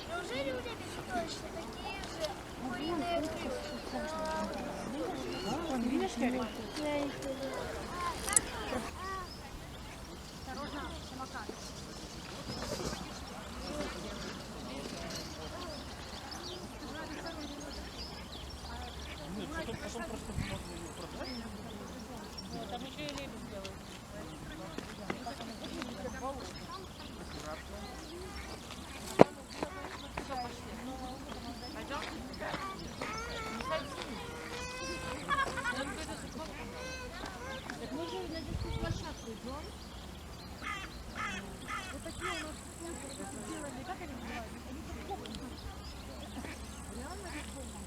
Неужели у тебя точно такие же куриные крылья? Вон, видишь, что ли? Я их люблю. Осторожно, самокат. Там еще и лебедь делают. Так мы же на детскую площадку идем. Вот такие у нас сделали, как они называются? Они как кухни. Реально как кухни.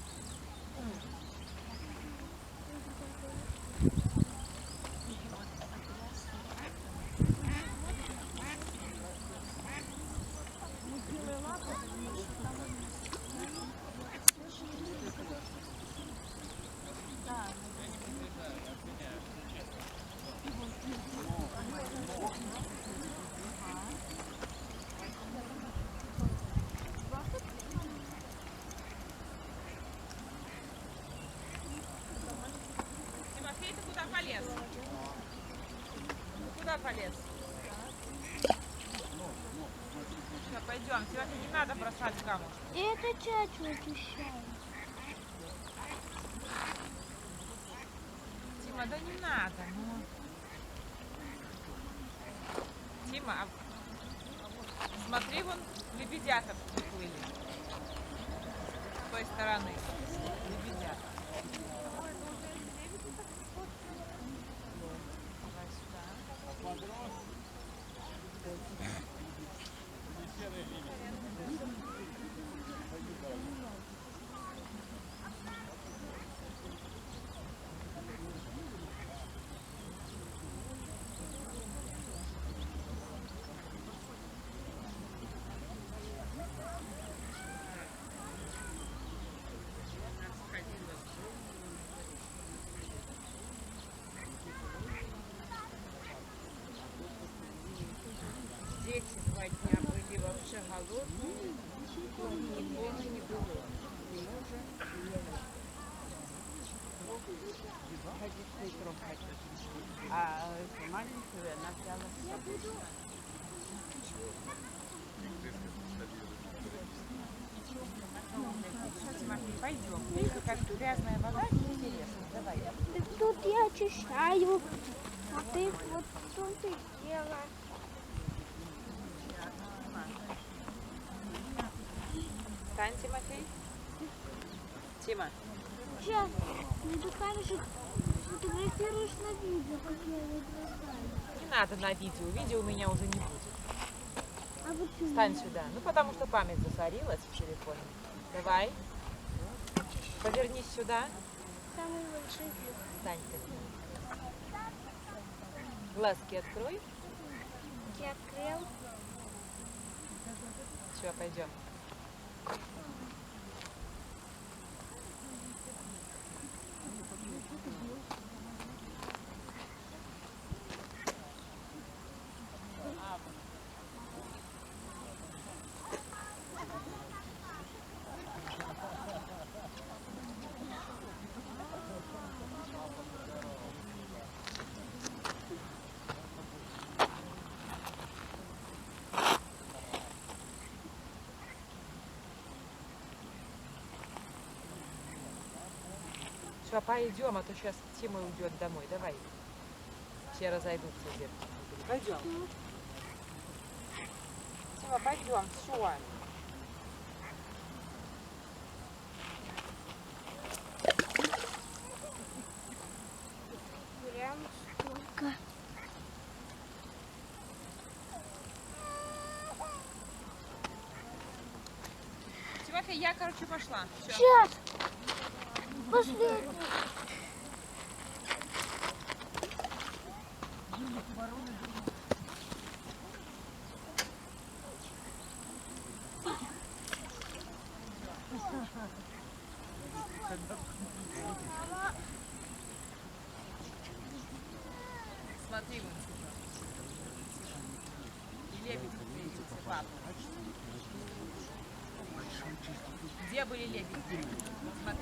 Тимофей, ты куда полез? Ты куда полез? Все, пойдем. Тимофей, не надо бросать камушки. Это чачу очищаю. Тима, да не надо, ну. Тима, смотри, вон лебедята приплыли. С той стороны. Лебедята. Давай сюда. Дети 2 дня были вообще голодные, никого не было. Ни мужа, ни родителей трогать. А эту маленькую она взяла с собой. Тимофей, пойдем. Видишь, как грязная вода, неинтересно. Давай. Так тут я очищаю. А ты вот тут и дело. Встань, Тимофей. Тима. Сейчас, ты камешек фотографируешь на видео, как я его бросаю. Не надо на видео. Видео у меня уже не будет. А почему? Встань сюда. Ну, потому что память засорилась в телефоне. Давай. Повернись сюда. Самый большой. Встань-ка. Глазки открой. Я открыл. Все, пойдем. Все, пойдем, а то сейчас Тима уйдет домой. Давай. Все разойдутся где-то. Пойдем. Тима, пойдем, все. Прям столько. Тимофей, я, короче, пошла. Все. Сейчас. Последний. Смотри, вон сюда. И лебедь встретился, папа. Где были лебеди? Смотри.